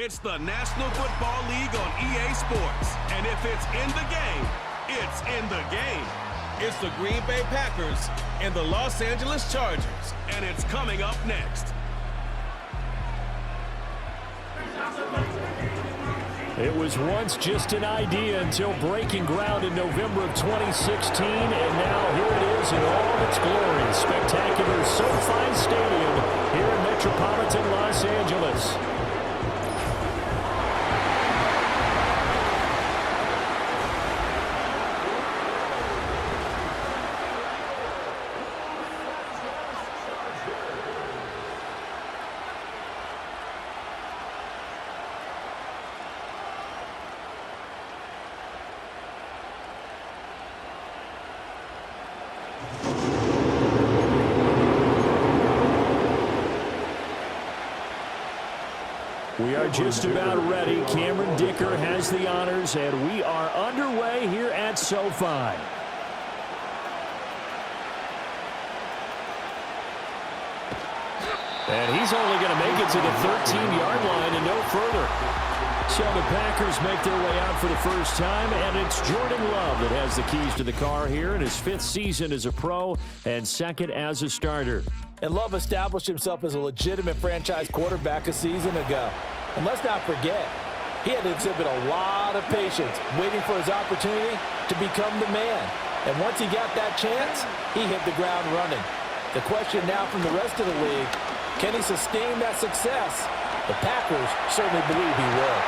It's the National Football League on EA Sports. And if it's in the game, it's in the game. It's the Green Bay Packers and the Los Angeles Chargers. And it's coming up next. It was once just an idea until breaking ground in November of 2016, and now here it is in all its glory. Spectacular SoFi Stadium here in metropolitan Los Angeles. We are just about ready. Cameron Dicker has the honors, and we are underway here at SoFi. And he's only going to make it to the 13-yard line and no further. So the Packers make their way out for the first time, and it's Jordan Love that has the keys to the car here in his 5th season as a pro and 2nd as a starter. And Love established himself as a legitimate franchise quarterback a season ago. And let's not forget, he had to exhibit a lot of patience waiting for his opportunity to become the man. And once he got that chance, he hit the ground running. The question now from the rest of the league, can he sustain that success? The Packers certainly believe he will.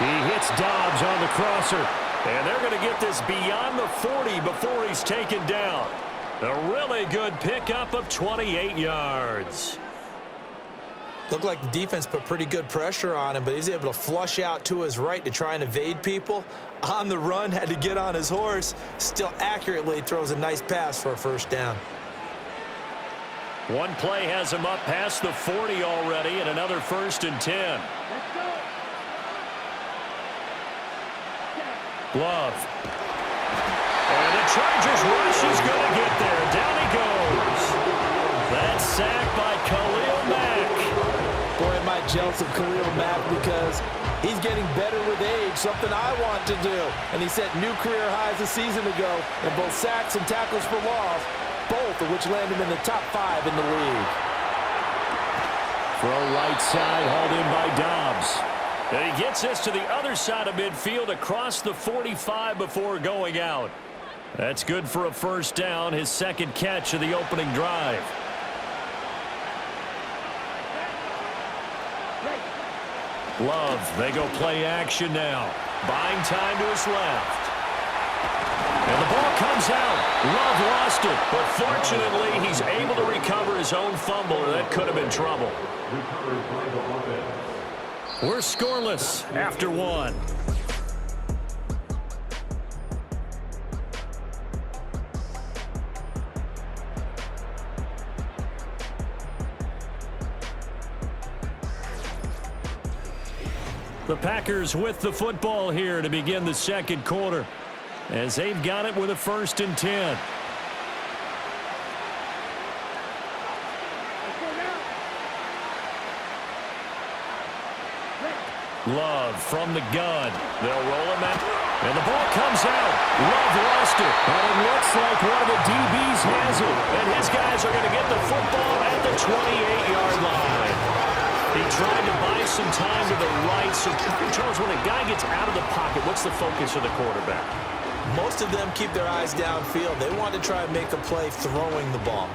He hits Dobbs on the crosser, and they're going to get this beyond the 40 before he's taken down. A really good pickup of 28 yards. Looked like the defense put pretty good pressure on him, but he's able to flush out to his right to try and evade people. On the run, had to get on his horse. Still accurately throws a nice pass for a first down. One play has him up past the 40 already, and another 1st and 10. Love. And the Chargers rush is going to get there. Down he goes. That's sacked by Khalil Mack. Boy, am I jealous of Khalil Mack because he's getting better with age, something I want to do. And he set new career highs a season ago in both sacks and tackles for loss, both of which land him in the top 5 in the league. Throw right side, hauled in by Dobbs. And he gets this to the other side of midfield across the 45 before going out. That's good for a first down, his 2nd catch of the opening drive. Love, they go play action now. Buying time to his left. And the ball comes out. Love lost it, but fortunately he's able to recover his own fumble, or that could have been trouble. We're scoreless after 1. The Packers with the football here to begin the 2nd quarter, as they've got it with a 1st and 10. Love from the gun. They'll roll him out. And the ball comes out. Love lost it. And it looks like one of the DBs has it. And his guys are going to get the football at the 28-yard line. He tried to buy some time to the right. So, Charles, when a guy gets out of the pocket, what's the focus of the quarterback? Most of them keep their eyes downfield. They want to try and make a play throwing the ball.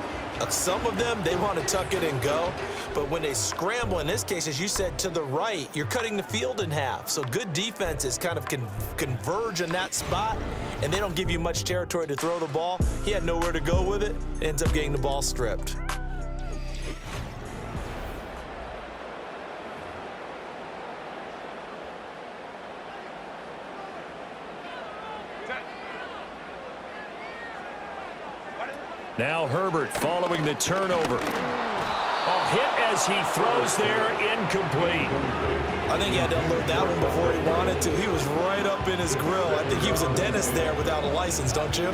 Some of them, they want to tuck it and go. But when they scramble, in this case, as you said, to the right, you're cutting the field in half. So good defenses kind of converge in that spot, and they don't give you much territory to throw the ball. He had nowhere to go with it. Ends up getting the ball stripped. Now Herbert following the turnover. A hit as he throws there, incomplete. I think he had to unload that one before he wanted to. He was right up in his grill. I think he was a dentist there without a license, don't you?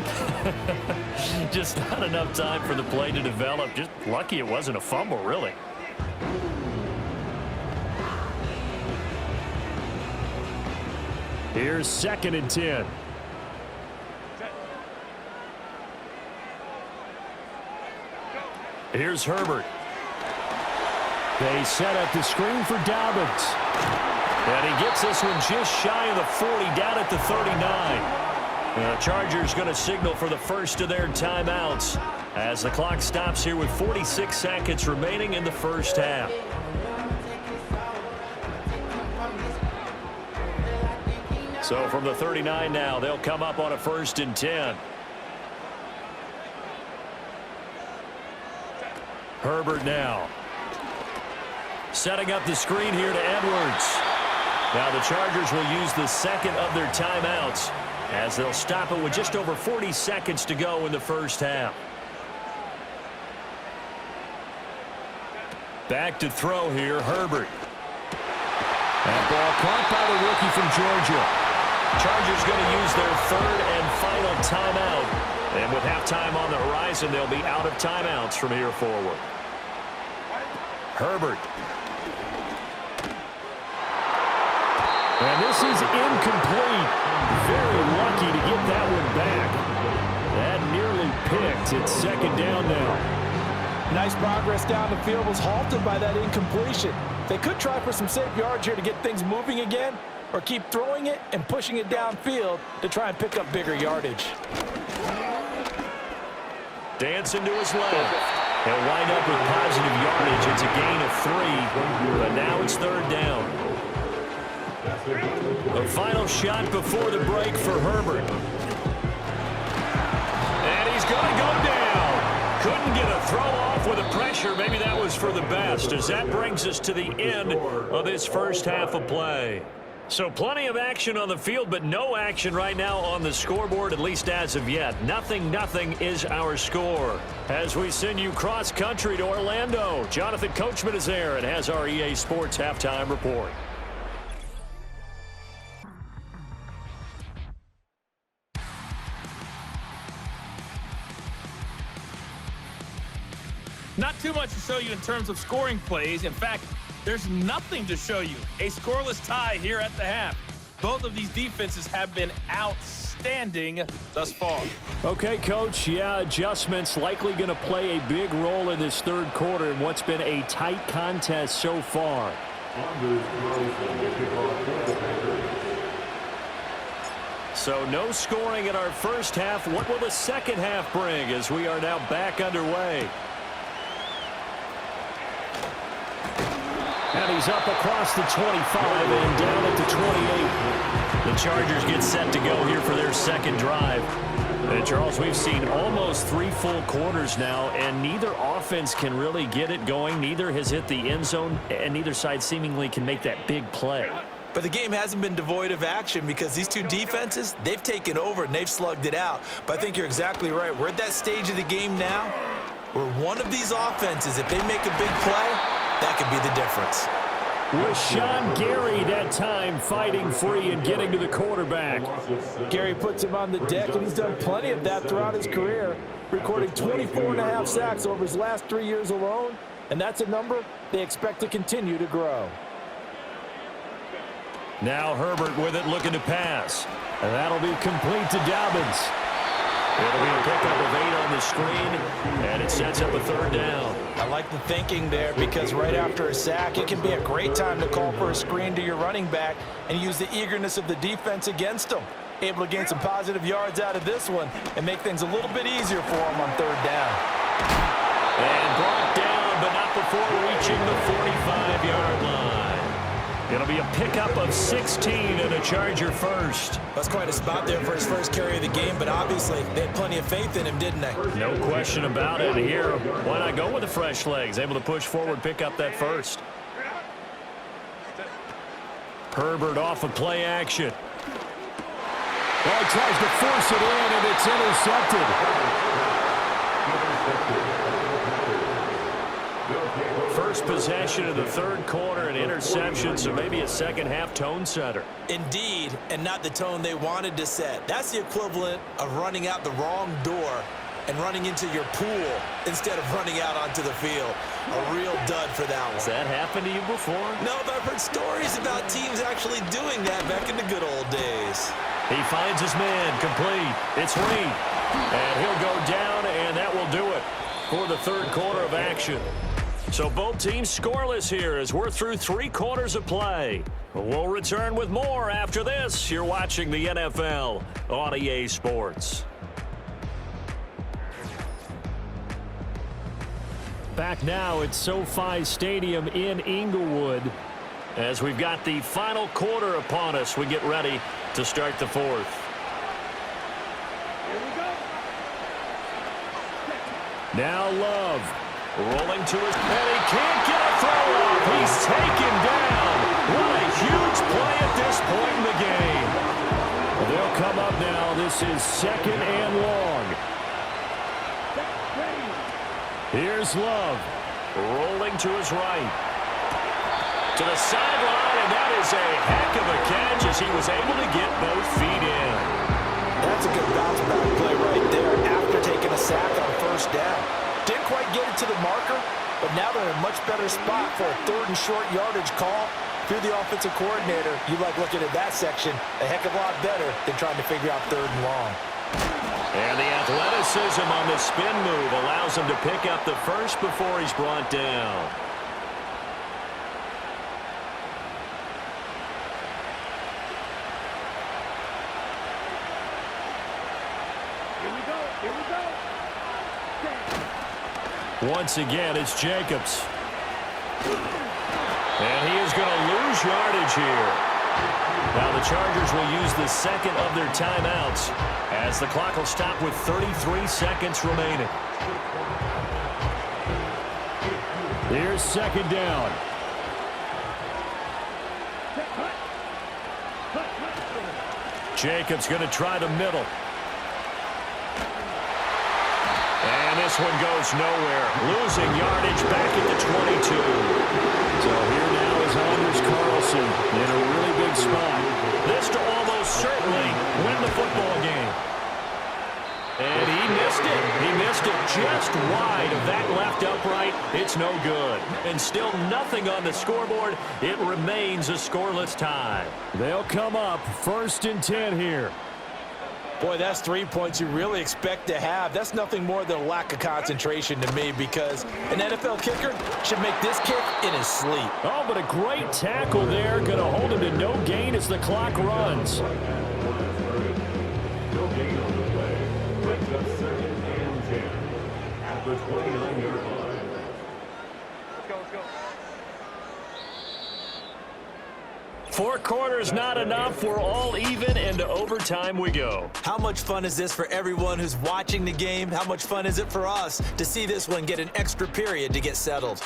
Just not enough time for the play to develop. Just lucky it wasn't a fumble, really. Here's 2nd and 10. Here's Herbert. They set up the screen for Dobbins. And he gets this one just shy of the 40, down at the 39. The Chargers going to signal for the first of their timeouts as the clock stops here with 46 seconds remaining in the first half. So from the 39 now, they'll come up on a 1st and 10. Herbert now. Setting up the screen here to Edwards. Now the Chargers will use the second of their timeouts as they'll stop it with just over 40 seconds to go in the first half. Back to throw here, Herbert. That ball caught by the rookie from Georgia. Chargers going to use their 3rd and final timeout. And with halftime on the horizon, they'll be out of timeouts from here forward. Herbert. And this is incomplete. Very lucky to get that one back. That nearly picked. It's 2nd down now. Nice progress down the field was halted by that incompletion. They could try for some safe yards here to get things moving again, or keep throwing it and pushing it downfield to try and pick up bigger yardage. Dancing to his left. He'll wind up with positive yardage. It's a gain of 3, but now it's 3rd down. The final shot before the break for Herbert. And he's going to go down. Couldn't get a throw off with the pressure. Maybe that was for the best, as that brings us to the end of this first half of play. So plenty of action on the field, but no action right now on the scoreboard, at least as of yet. 0-0 is our score. As we send you cross-country to Orlando, Jonathan Coachman is there and has our EA Sports halftime report. Not too much to show you in terms of scoring plays. In fact, there's nothing to show you. A scoreless tie here at the half. Both of these defenses have been outstanding thus far. Okay, Coach. Yeah, adjustments likely going to play a big role in this 3rd quarter in what's been a tight contest so far. So no scoring in our first half. What will the second half bring as we are now back underway? And he's up across the 25 and down at the 28. The Chargers get set to go here for their 2nd drive. And Charles, we've seen almost 3 full quarters now, and neither offense can really get it going. Neither has hit the end zone, and neither side seemingly can make that big play. But the game hasn't been devoid of action because these two defenses, they've taken over and they've slugged it out. But I think you're exactly right. We're at that stage of the game now where one of these offenses, if they make a big play, that could be the difference. With Sean Gary that time fighting free and getting to the quarterback. Gary puts him on the deck, and he's done plenty of that throughout his career, recording 24.5 sacks over his last 3 years alone, and that's a number they expect to continue to grow. Now Herbert with it, looking to pass. And that'll be complete to Dobbins. It'll be a pickup of 8 on the screen, and it sets up a 3rd down. I like the thinking there because right after a sack, it can be a great time to call for a screen to your running back and use the eagerness of the defense against them. Able to gain some positive yards out of this one and make things a little bit easier for them on 3rd down. And brought down, but not before reaching the 45-yard line. It'll be a pickup of 16 and a Charger first. That's quite a spot there for his first carry of the game, but obviously they had plenty of faith in him, didn't they? No question about it. Here, why not go with the fresh legs? Able to push forward, pick up that first. Herbert off of play action. Well, he tries to force it in, and it's intercepted. First possession of the 3rd quarter, an interception, so maybe a second-half tone setter. Indeed, and not the tone they wanted to set. That's the equivalent of running out the wrong door and running into your pool instead of running out onto the field. A real dud for that one. Has that happened to you before? No, but I've heard stories about teams actually actually doing that back in the good old days. He finds his man, complete. It's Reed. And he'll go down, and that will do it for the third quarter of action. So both teams scoreless here as we're through 3 quarters of play. We'll return with more after this. You're watching the NFL on EA Sports. Back now at SoFi Stadium in Inglewood as we've got the final quarter upon us. We get ready to start the fourth. Here we go. Now Love rolling to his, and he can't get a throw off. He's taken down. What a huge play at this point in the game. They'll come up now. This is 2nd and long. Here's Love rolling to his right. To the sideline, and that is a heck of a catch as he was able to get both feet in. That's a good bounce back play right there after taking a sack on first down. Didn't quite get it to the marker, but now they're in a much better spot for a 3rd and short yardage call. Through the offensive coordinator, you like looking at that section a heck of a lot better than trying to figure out 3rd and long. And the athleticism on the spin move allows him to pick up the first before he's brought down. Once again, it's Jacobs. And he is going to lose yardage here. Now the Chargers will use the 2nd of their timeouts as the clock will stop with 33 seconds remaining. Here's 2nd down. Jacobs going to try the middle. And this one goes nowhere. Losing yardage back at the 22. So here now is Anders Carlson in a really big spot. This to almost certainly win the football game. And he missed it. He missed it just wide of that left upright. It's no good. And still nothing on the scoreboard. It remains a scoreless tie. They'll come up 1st and 10 here. Boy, that's 3 points you really expect to have. That's nothing more than a lack of concentration to me because an NFL kicker should make this kick in his sleep. Oh, but a great tackle there. Going to hold him to no gain as the clock runs. No gain on the play. Brings up 2nd and 10 at the 29-yard line. Let's go. 4 quarters not enough. We're all even, and to overtime we go. How much fun is this for everyone who's watching the game? How much fun is it for us to see this one get an extra period to get settled?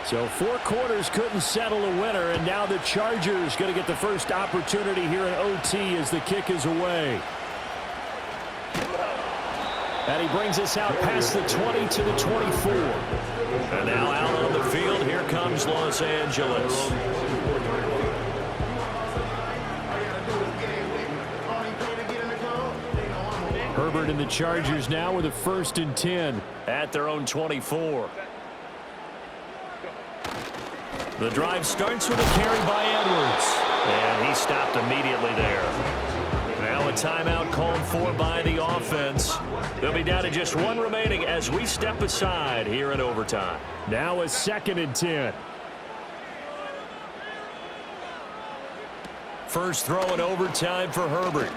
So 4 quarters couldn't settle a winner, and now the Chargers going to get the first opportunity here in OT as the kick is away. And he brings us out past the 20 to the 24. And now out on the field, here comes Los Angeles. Herbert and the Chargers now with a 1st and 10 at their own 24. The drive starts with a carry by Edwards. And he stopped immediately there. Now a timeout called for by the offense. They'll be down to just 1 remaining as we step aside here in overtime. Now a 2nd and 10. First throw in overtime for Herbert.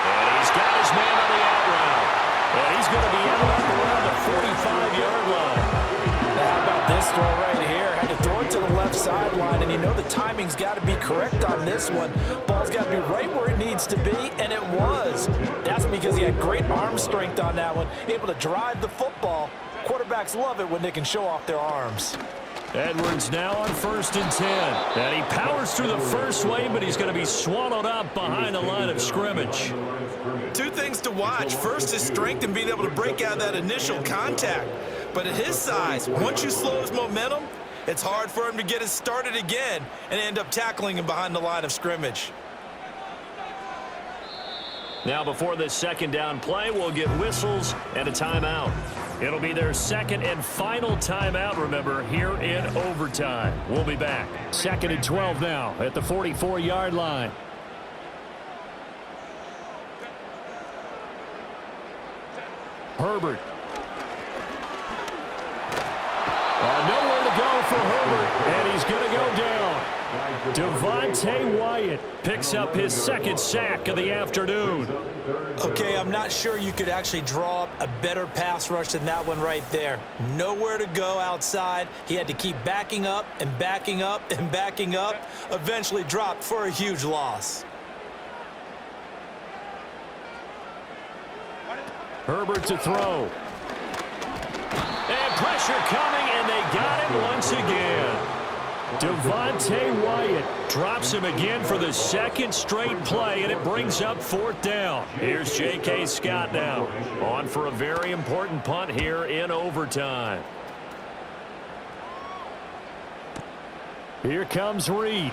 And he's got his man on the out route. And he's going to be out up around the 45-yard line. How about this throw right here? Had to throw it to the left sideline, and you know the timing's got to be correct on this one. Ball's got to be right where it needs to be, and it was. That's because he had great arm strength on that one, able to drive the football Quarterbacks love it when they can show off their arms. Edwards now on 1st and 10. And he powers through the first wave, but he's going to be swallowed up behind the line of scrimmage. Two things to watch. First, his strength and being able to break out that initial contact. But at his size, once you slow his momentum, it's hard for him to get it started again and end up tackling him behind the line of scrimmage. Now before this second down play, we'll get whistles and a timeout. It'll be their second and final timeout, remember, here in overtime. We'll be back. 2nd and 12 now at the 44-yard line. Herbert. Nowhere to go for Herbert, and he's going to go down. Devontae Wyatt picks up his 2nd sack of the afternoon. Okay, I'm not sure you could actually draw up a better pass rush than that one right there. Nowhere to go outside. He had to keep backing up and backing up and backing up. Eventually dropped for a huge loss. Herbert to throw. And pressure coming, and they got him once again. Devontae Wyatt drops him again for the 2nd straight play, and it brings up 4th down. Here's J.K. Scott now, on for a very important punt here in overtime. Here comes Reed.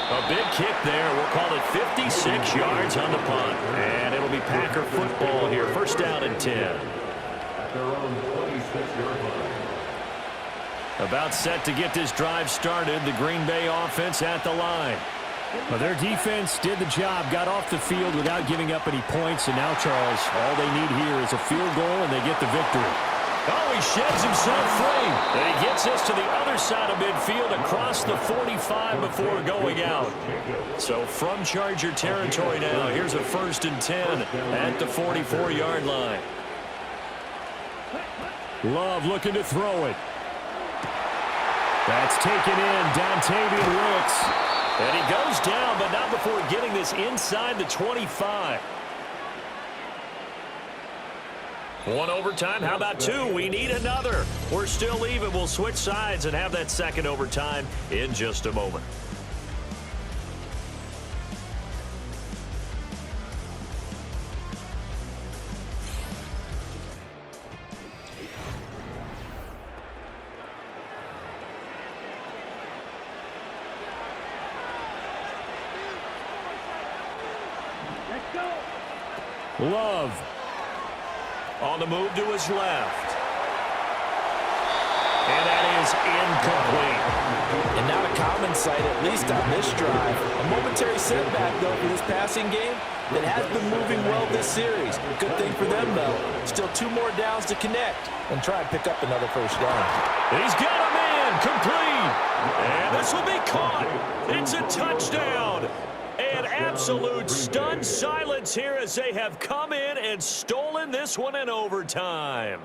A big kick there. We'll call it 56 yards on the punt. And it'll be Packer football here. 1st down and 10. At their own 26-yard line. About set to get this drive started. The Green Bay offense at the line. Well, their defense did the job, got off the field without giving up any points. And now, Charles, all they need here is a field goal, and they get the victory. Oh, he sheds himself free. And he gets us to the other side of midfield across the 45 before going out. So from Charger territory now, here's a 1st and 10 at the 44-yard line. Love looking to throw it. That's taken in, Dontavian Wicks. And he goes down, but not before getting this inside the 25. One overtime, how about 2? We need another. We're still even. We'll switch sides and have that 2nd overtime in just a moment. Love on the move to his left. And that is incomplete. And not a common sight, at least on this drive. A momentary setback, though, for this passing game that has been moving well this series. Good thing for them, though. Still 2 more downs to connect and try and pick up another 1st down. He's got a man complete. And this will be caught. It's a touchdown. And absolute stunned silence here as they have come in and stolen this one in overtime.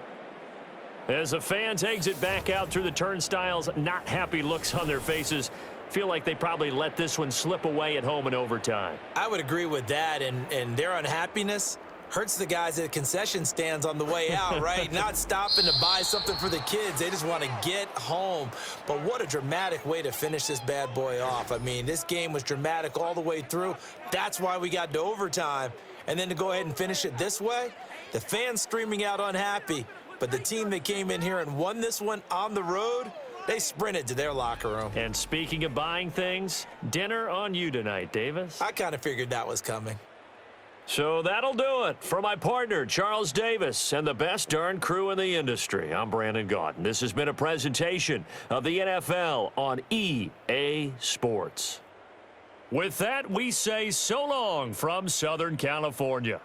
As the fan takes it back out through the turnstiles, not happy looks on their faces. Feel like they probably let this one slip away at home in overtime. I would agree with that, and their unhappiness hurts the guys at concession stands on the way out, right? Not stopping to buy something for the kids. They just want to get home. But what a dramatic way to finish this bad boy off. I mean, this game was dramatic all the way through. That's why we got to overtime. And then to go ahead and finish it this way, the fans streaming out unhappy. But the team that came in here and won this one on the road, they sprinted to their locker room. And speaking of buying things, dinner on you tonight, Davis. I kind of figured that was coming. So that'll do it. For my partner, Charles Davis, and the best darn crew in the industry, I'm Brandon Gaudin. This has been a presentation of the NFL on EA Sports. With that, we say so long from Southern California.